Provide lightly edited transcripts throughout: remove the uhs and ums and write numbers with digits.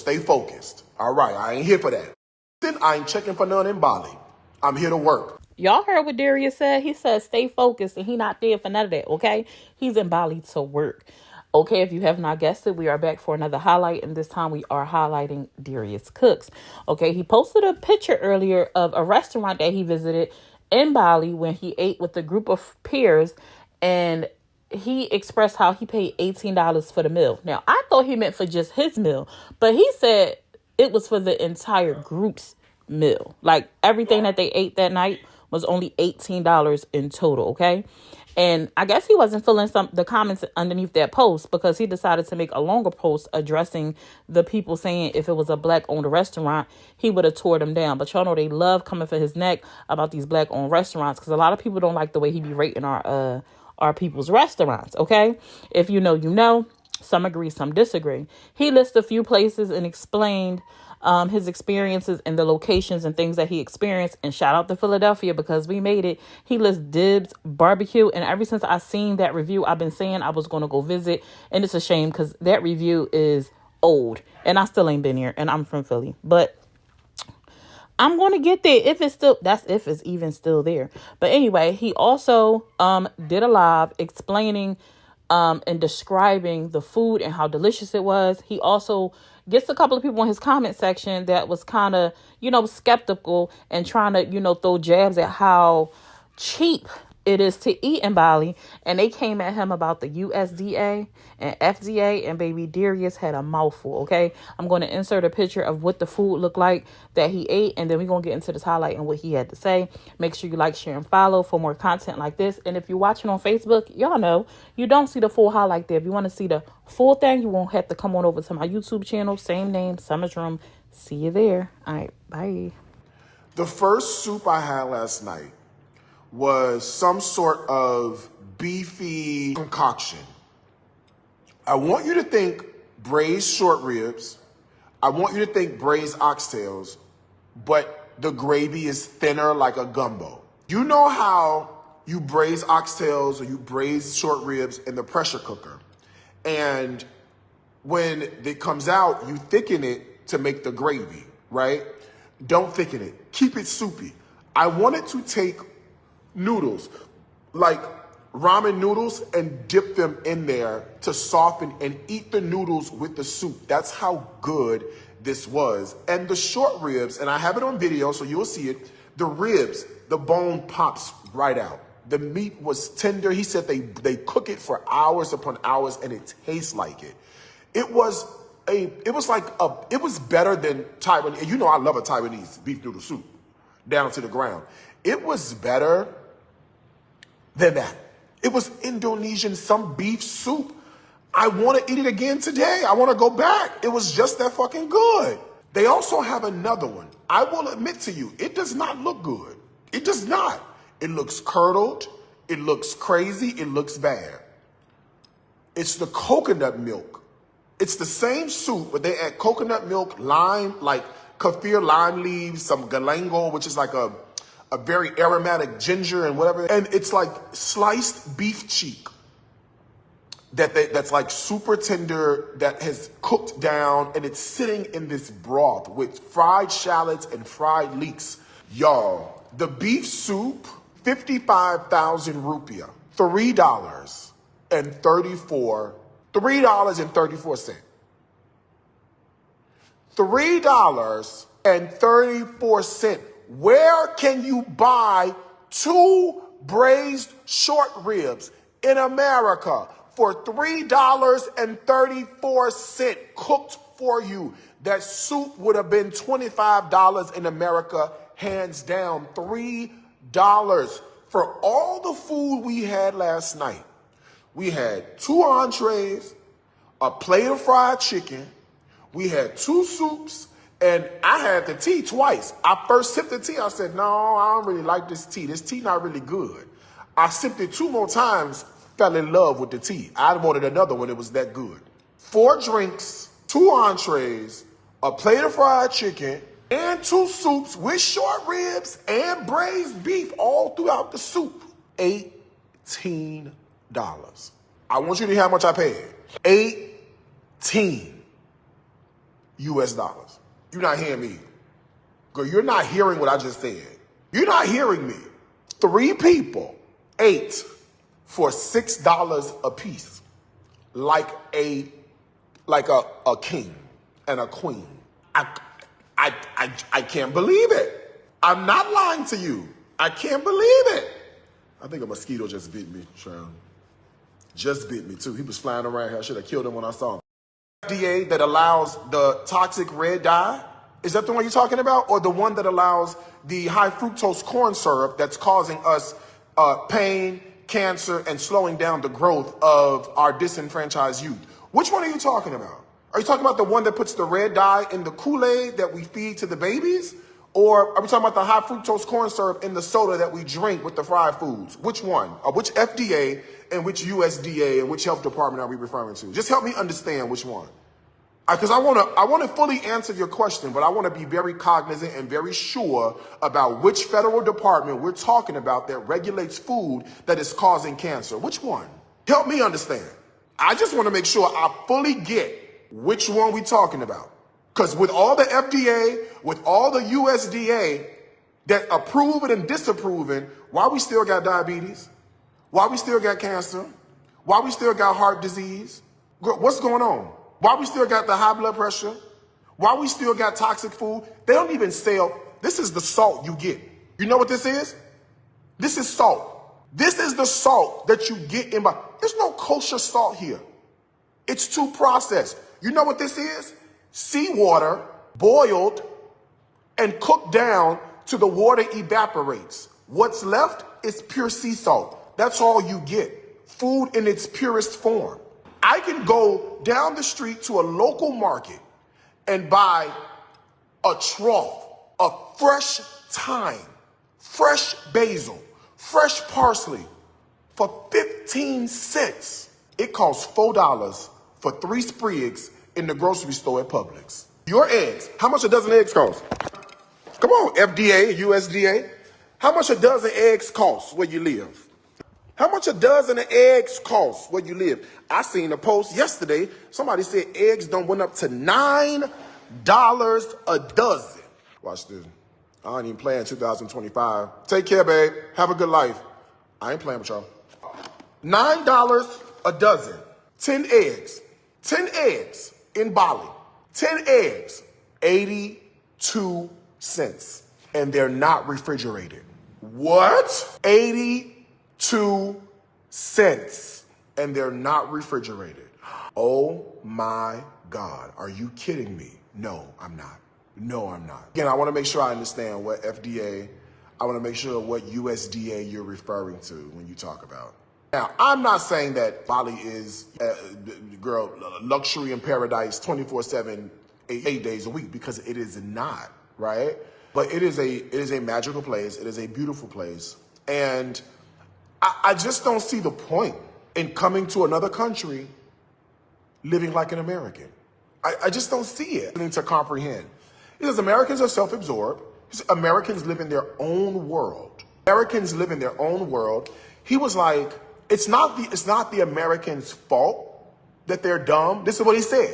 Stay focused. All right, I ain't here for that. Then I ain't checking for none in Bali. I'm here to work. Y'all heard what Darius said? He said stay focused and he not there for none of that, okay? He's in Bali to work. Okay, if you have not guessed it, we are back for another highlight, and this time we are highlighting Darius Cooks. Okay, he posted a picture earlier of a restaurant that he visited in Bali when he ate with a group of peers, and he expressed how he paid $18 for the meal. Now, I thought he meant for just his meal, but he said it was for the entire group's meal. Like, everything that they ate that night was only $18 in total, okay? And I guess he wasn't feeling the comments underneath that post, because he decided to make a longer post addressing the people saying if it was a black-owned restaurant, he would have tore them down. But y'all know they love coming for his neck about these black-owned restaurants, because a lot of people don't like the way he be rating our people's restaurants, okay? If you know, you know. Some agree, some disagree. He lists a few places and explained his experiences and the locations and things that he experienced. And shout out to Philadelphia, because we made it. He lists Dibs Barbecue. And ever since I seen that review, I've been saying I was going to go visit. And it's a shame, because that review is old. And I still ain't been here. And I'm from Philly. But I'm going to get there if it's even still there. But anyway, he also did a live explaining and describing the food and how delicious it was. He also gets a couple of people in his comment section that was kind of, skeptical and trying to, throw jabs at how cheap it is to eat in Bali. And they came at him about the USDA and FDA, and baby Darius had a mouthful, okay? I'm going to insert a picture of what the food looked like that he ate, and then we're going to get into this highlight and what he had to say. Make sure you like, share, and follow for more content like this. And if you're watching on Facebook, y'all know you don't see the full highlight there. If you want to see the full thing, you won't have to come on over to my YouTube channel. Same name, Summer's Room. See you there. All right, bye. The first soup I had last night was some sort of beefy concoction. I want you to think braised short ribs. I want you to think braised oxtails, but the gravy is thinner like a gumbo. You know how you braise oxtails or you braise short ribs in the pressure cooker, and when it comes out, you thicken it to make the gravy, right? Don't thicken it. Keep it soupy. I wanted to take noodles, like ramen noodles, and dip them in there to soften and eat the noodles with the soup. That's how good this was. And the short ribs, and I have it on video so you'll see it, the ribs, the bone pops right out. The meat was tender. He said they cook it for hours upon hours and it tastes like it. It was better than Taiwanese. You know I love a Taiwanese beef noodle soup down to the ground. It was better than that. It was Indonesian, some beef soup. I want to eat it again today. I want to go back. It was just that fucking good. They also have another one. I will admit to you, it does not look good. It does not. It looks curdled. It looks crazy. It looks bad. It's the coconut milk. It's the same soup, but they add coconut milk, lime, like kaffir lime leaves, some galangal, which is like a very aromatic ginger and whatever. And it's like sliced beef cheek that's like super tender, that has cooked down, and it's sitting in this broth with fried shallots and fried leeks. Y'all, the beef soup, 55,000 rupiah, $3.34. $3.34. Where can you buy 2 braised short ribs in America for $3.34 cooked for you? That soup would have been $25 in America, hands down. $3 for all the food we had last night. We had 2 entrees, a plate of fried chicken. We had 2 soups. And I had the tea twice. I first sipped the tea. I said, no, I don't really like this tea. This tea not really good. I sipped it 2 more times, fell in love with the tea. I wanted another one. It was that good. 4 drinks, 2 entrees, a plate of fried chicken, and 2 soups with short ribs and braised beef all throughout the soup. $18. I want you to hear how much I paid. $18. US dollars. You're not hearing me. Girl, you're not hearing what I just said. You're not hearing me. 3 people ate for $6 a piece, like a king and a queen. I can't believe it. I'm not lying to you. I can't believe it. I think a mosquito just bit me, Sharon. Just bit me too. He was flying around here. I should have killed him when I saw him. FDA that allows the toxic red dye, is that the one you're talking about? Or the one that allows the high fructose corn syrup that's causing us pain, cancer, and slowing down the growth of our disenfranchised youth? Which one are you talking about? Are you talking about the one that puts the red dye in the Kool-Aid that we feed to the babies? Or are we talking about the high fructose corn syrup in the soda that we drink with the fried foods? Which one? Which FDA and which USDA and which health department are we referring to? Just help me understand which one. Because I want to fully answer your question, but I want to be very cognizant and very sure about which federal department we're talking about that regulates food that is causing cancer. Which one? Help me understand. I just want to make sure I fully get which one we're talking about. Because with all the FDA, with all the USDA that approve it and disapprove it, why we still got diabetes? Why we still got cancer? Why we still got heart disease? What's going on? Why we still got the high blood pressure? Why we still got toxic food? They don't even sell. This is the salt you get. You know what this is? This is salt. This is the salt that you get in. There's no kosher salt here. It's too processed. You know what this is? Seawater boiled and cooked down till the water evaporates. What's left is pure sea salt. That's all you get. Food in its purest form. I can go down the street to a local market and buy a trough of fresh thyme, fresh basil, fresh parsley for 15 cents. It costs $4 for 3 sprigs in the grocery store at Publix. Your eggs, how much a dozen eggs cost? Come on, FDA, USDA. How much a dozen eggs cost where you live? How much a dozen of eggs cost where you live? I seen a post yesterday. Somebody said eggs done went up to $9 a dozen. Watch this. I ain't even playing in 2025. Take care, babe. Have a good life. I ain't playing with y'all. $9 a dozen. 10 eggs. 10 eggs in Bali. 10 eggs. 82 cents. And they're not refrigerated. What? 82 cents. And they're not refrigerated. Oh my God. Are you kidding me? No, I'm not. No, I'm not. Again, I want to make sure I understand what FDA, I want to make sure what USDA you're referring to when you talk about. Now, I'm not saying that Bali is, girl, luxury in paradise 24/7, 8 days a week, because it is not, right? But it is a magical place. It is a beautiful place. And I just don't see the point in coming to another country living like an American. I just don't see it. I need to comprehend. Because Americans are self-absorbed. Americans live in their own world. Americans live in their own world. He was like, it's not the Americans' fault that they're dumb. This is what he said.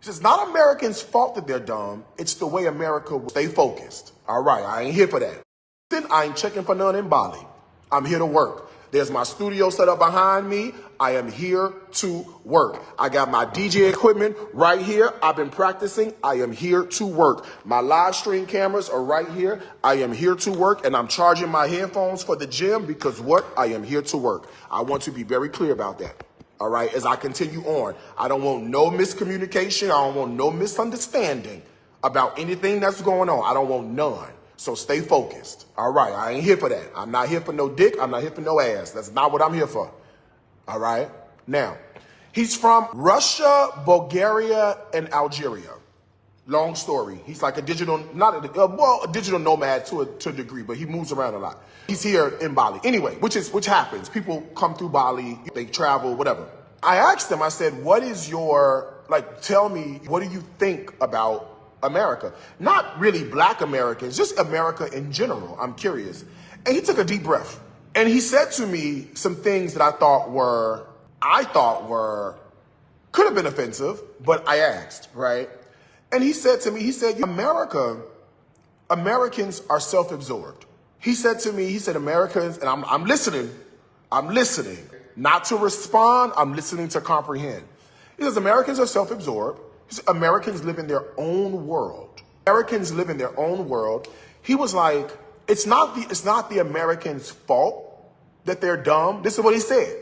He says, it's not Americans' fault that they're dumb. It's the way America will stay focused. All right, I ain't here for that. Then I ain't checking for none in Bali. I'm here to work. There's my studio set up behind me. I am here to work. I got my DJ equipment right here. I've been practicing. I am here to work. My live stream cameras are right here. I am here to work, and I'm charging my headphones for the gym because what? I am here to work. I want to be very clear about that. All right, as I continue on, I don't want no miscommunication. I don't want no misunderstanding about anything that's going on. I don't want none. So stay focused. All right, I ain't here for that. I'm not here for no dick. I'm not here for no ass. That's not what I'm here for. All right? Now, he's from Russia, Bulgaria, and Algeria. Long story. He's like a digital, a digital nomad to a degree, but he moves around a lot. He's here in Bali. Anyway, which happens. People come through Bali, they travel, whatever. I asked him, I said, what is your, tell me, what do you think about America? Not really black Americans, just America in general. I'm curious. And he took a deep breath. And he said to me some things that I thought were, could have been offensive, but I asked, right? And he said to me, he said, Americans are self-absorbed. He said to me, he said, Americans, and I'm listening, not to respond, I'm listening to comprehend. He says, Americans are self-absorbed. He said, Americans live in their own world. Americans live in their own world. He was like, it's not the Americans' fault that they're dumb. This is what he said.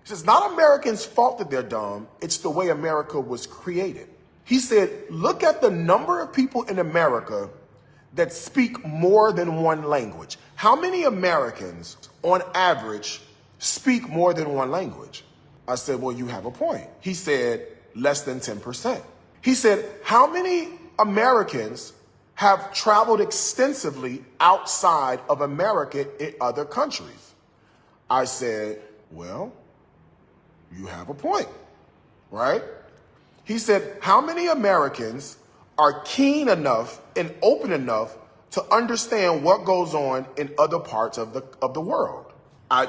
He says, not Americans' fault that they're dumb. It's the way America was created. He said, look at the number of people in America that speak more than one language. How many Americans, on average, speak more than one language? I said, well, you have a point. He said, less than 10%. He said, how many Americans have traveled extensively outside of America in other countries? I said, well, you have a point, right? He said, how many Americans are keen enough and open enough to understand what goes on in other parts of the world? I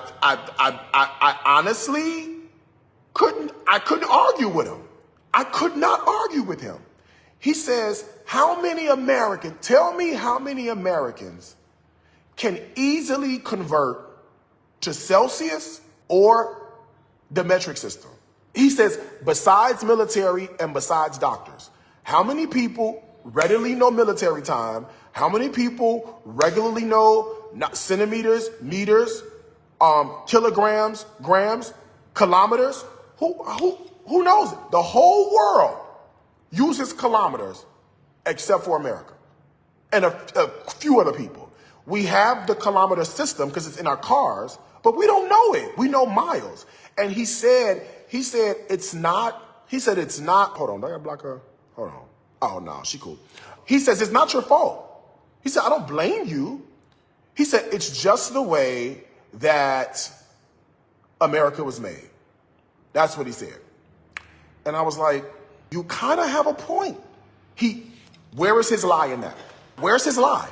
honestly couldn't argue with him. I could not argue with him. He says, tell me how many Americans can easily convert to Celsius or the metric system? He says, besides military and besides doctors, how many people readily know military time? How many people regularly know centimeters, meters, kilograms, grams, kilometers? Who knows it? The whole world uses kilometers except for America and a few other people. We have the kilometer system because it's in our cars, but we don't know it. We know miles. And he said it's not, hold on, do I gotta block her? Hold on. Oh no, she cool. He says, it's not your fault. He said, I don't blame you. He said, it's just the way that America was made. That's what he said. And I was like, you kind of have a point. Where is his lie in that? Where's his lie?